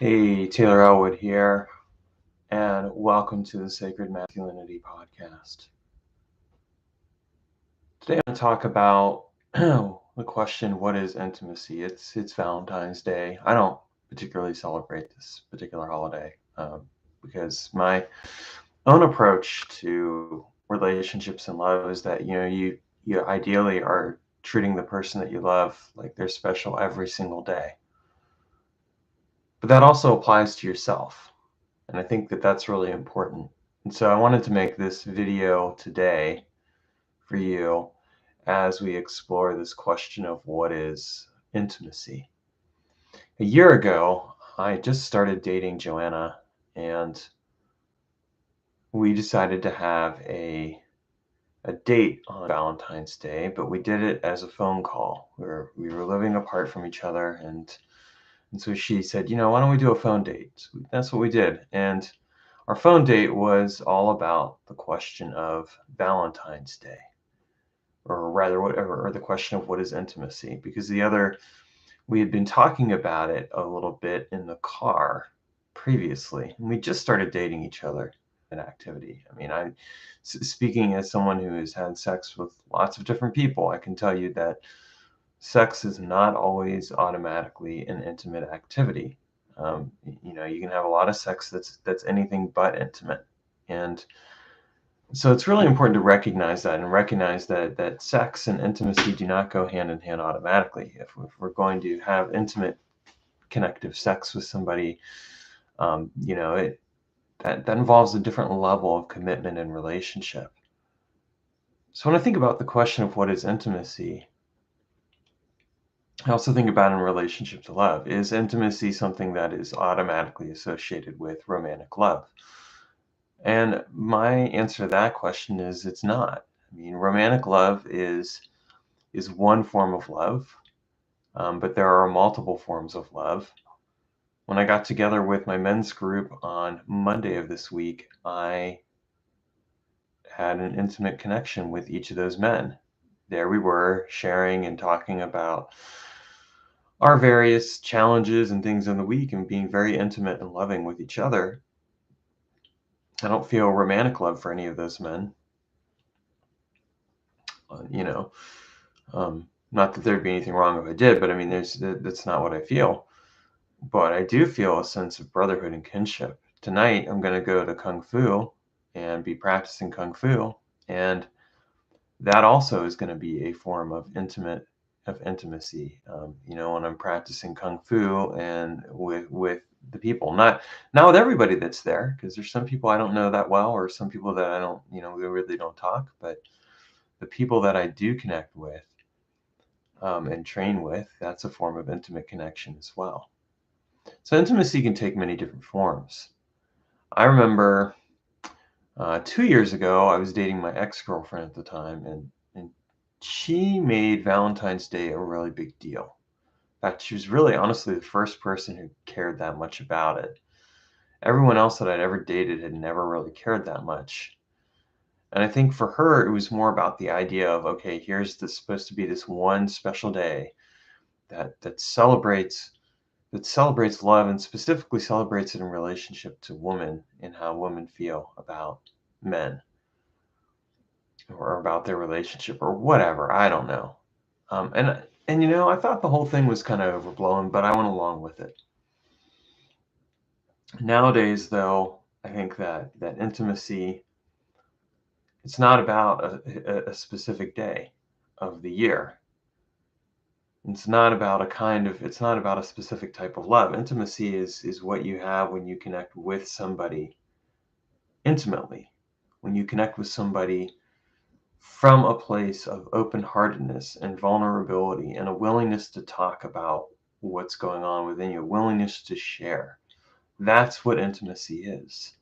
Hey, Taylor Elwood here, and welcome to the Sacred Masculinity Podcast. Today I'm going to talk about the question, what is intimacy? It's Valentine's Day. I don't particularly celebrate this particular holiday because my own approach to relationships and love is that you ideally are treating the person that you love like they're special every single day. But that also applies to yourself. And I think that that's really important. And so I wanted to make this video today for you as we explore this question of what is intimacy. A year ago, I just started dating Joanna, and we decided to have a date on Valentine's Day, but we did it as a phone call. We were living apart from each other, and so she said, why don't we do a phone date? So that's what we did. And our phone date was all about the question of Valentine's Day, or rather, whatever, or the question of what is intimacy, because we had been talking about it a little bit in the car previously, and we just started dating each other. An activity. I mean, speaking as someone who has had sex with lots of different people, I can tell you that sex is not always automatically an intimate activity. You can have a lot of sex that's anything but intimate, and so it's really important to recognize that sex and intimacy do not go hand in hand automatically. If we're going to have intimate, connective sex with somebody, that involves a different level of commitment and relationship. So when I think about the question of what is intimacy, I also think about in relationship to love. Is intimacy something that is automatically associated with romantic love? And my answer to that question is it's not. I mean, romantic love is one form of love, but there are multiple forms of love. When I got together with my men's group on Monday of this week, I had an intimate connection with each of those men. There we were sharing and talking about our various challenges and things in the week and being very intimate and loving with each other. I don't feel romantic love for any of those men. Uh, you know, Not that there'd be anything wrong if I did, but I mean, that's not what I feel. But I do feel a sense of brotherhood and kinship. Tonight, I'm going to go to Kung Fu and be practicing Kung Fu, and that also is going to be a form of intimacy. When I'm practicing Kung Fu and with the people, not with everybody that's there, because there's some people I don't know that well, or some people that I don't, we really don't talk. But the people that I do connect with and train with, that's a form of intimate connection as well. So intimacy can take many different forms. I remember 2 years ago, I was dating my ex-girlfriend at the time, and she made Valentine's Day a really big deal. In fact, she was really honestly the first person who cared that much about it. Everyone else that I'd ever dated had never really cared that much. And I think for her, it was more about the idea of, okay, here's this supposed to be this one special day that celebrates love, and specifically celebrates it in relationship to women and how women feel about men or about their relationship or whatever. I don't know. And I thought the whole thing was kind of overblown, but I went along with it. Nowadays, though, I think that intimacy, it's not about a specific day of the year. It's not about a specific type of love. Intimacy is what you have when you connect with somebody intimately, when you connect with somebody from a place of open-heartedness and vulnerability and a willingness to talk about what's going on within you, a willingness to share. That's what intimacy is.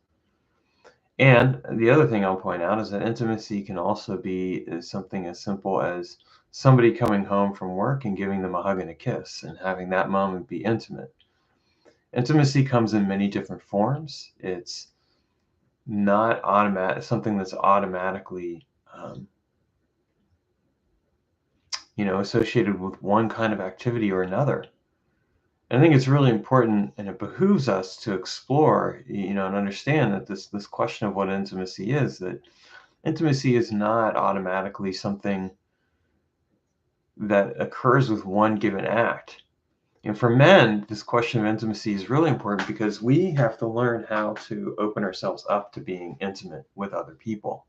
And the other thing I'll point out is that intimacy can also be something as simple as somebody coming home from work and giving them a hug and a kiss and having that moment be intimate. Intimacy comes in many different forms. It's not something that's automatically associated with one kind of activity or another. And I think it's really important, and it behooves us to explore, and understand that this question of what intimacy is, that intimacy is not automatically something that occurs with one given act. And for men, this question of intimacy is really important because we have to learn how to open ourselves up to being intimate with other people,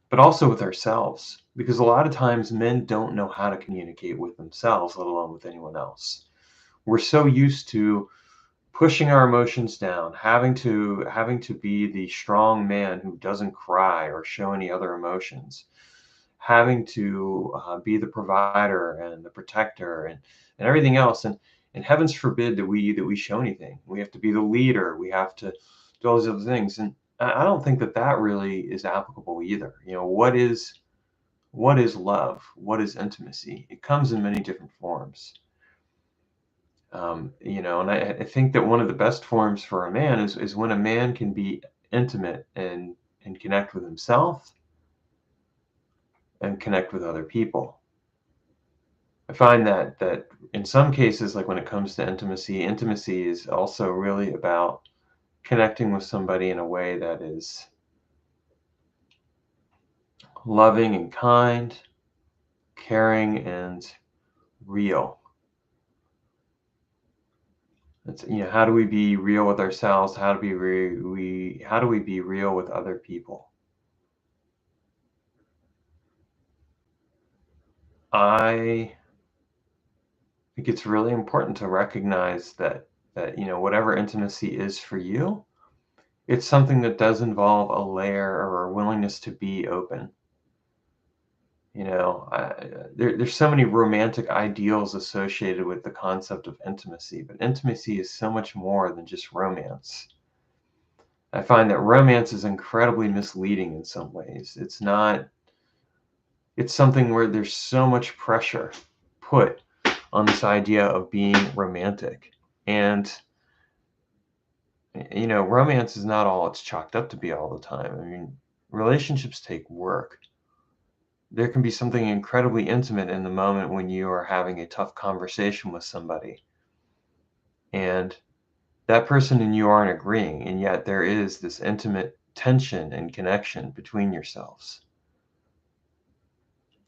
but also with ourselves. Because a lot of times men don't know how to communicate with themselves, let alone with anyone else. We're so used to pushing our emotions down, having to be the strong man who doesn't cry or show any other emotions, having to be the provider and the protector and everything else. And heavens forbid that we show anything. We have to be the leader. We have to do all these other things. And I don't think that really is applicable either. What is love? What is intimacy? It comes in many different forms. And I think that one of the best forms for a man is when a man can be intimate and connect with himself and connect with other people. I find that in some cases, like when it comes to intimacy is also really about connecting with somebody in a way that is loving and kind, caring and real. How do we be real with ourselves? How do we be real with other people? I think it's really important to recognize that whatever intimacy is for you, it's something that does involve a layer or a willingness to be open. There's so many romantic ideals associated with the concept of intimacy, but intimacy is so much more than just romance. I find that romance is incredibly misleading in some ways. It's not, it's something where there's so much pressure put on this idea of being romantic. And romance is not all it's chalked up to be all the time. I mean, relationships take work. There can be something incredibly intimate in the moment when you are having a tough conversation with somebody and that person and you aren't agreeing, and yet there is this intimate tension and connection between yourselves.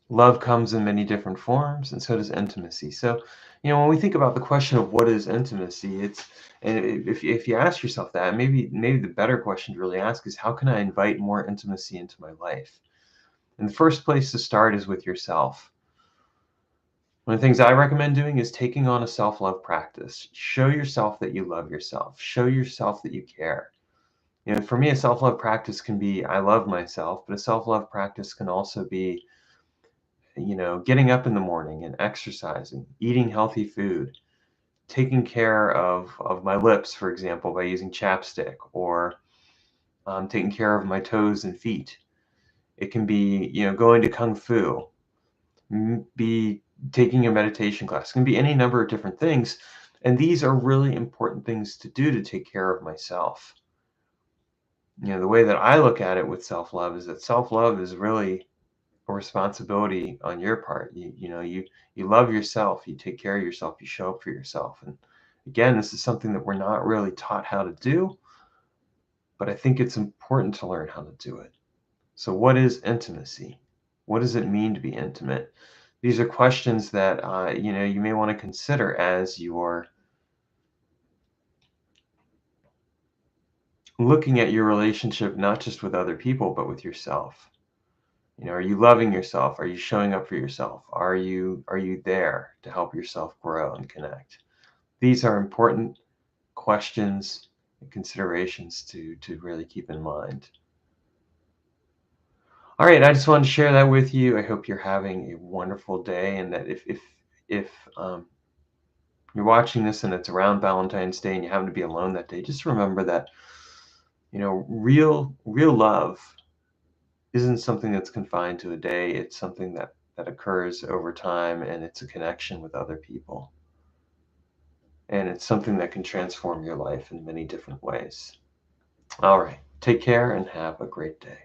Love comes in many different forms, and so does intimacy. So, when we think about the question of what is intimacy, if you ask yourself that, maybe the better question to really ask is how can I invite more intimacy into my life? And the first place to start is with yourself. One of the things I recommend doing is taking on a self-love practice. Show yourself that you love yourself. Show yourself that you care. For me, a self-love practice can be I love myself, but a self-love practice can also be getting up in the morning and exercising, eating healthy food, taking care of my lips, for example, by using chapstick, or taking care of my toes and feet. It can be, going to Kung Fu, be taking a meditation class. It can be any number of different things. And these are really important things to do to take care of myself. The way that I look at it with self-love is that self-love is really a responsibility on your part. You love yourself, you take care of yourself, you show up for yourself. And again, this is something that we're not really taught how to do, but I think it's important to learn how to do it. So what is intimacy? What does it mean to be intimate? These are questions that you may want to consider as you're looking at your relationship, not just with other people, but with yourself. Are you loving yourself? Are you showing up for yourself? Are you there to help yourself grow and connect? These are important questions and considerations to really keep in mind. All right, I just wanted to share that with you. I hope you're having a wonderful day, and that if you're watching this and it's around Valentine's Day and you happen to be alone that day, just remember that real love isn't something that's confined to a day. It's something that occurs over time, and it's a connection with other people. And it's something that can transform your life in many different ways. All right. Take care and have a great day.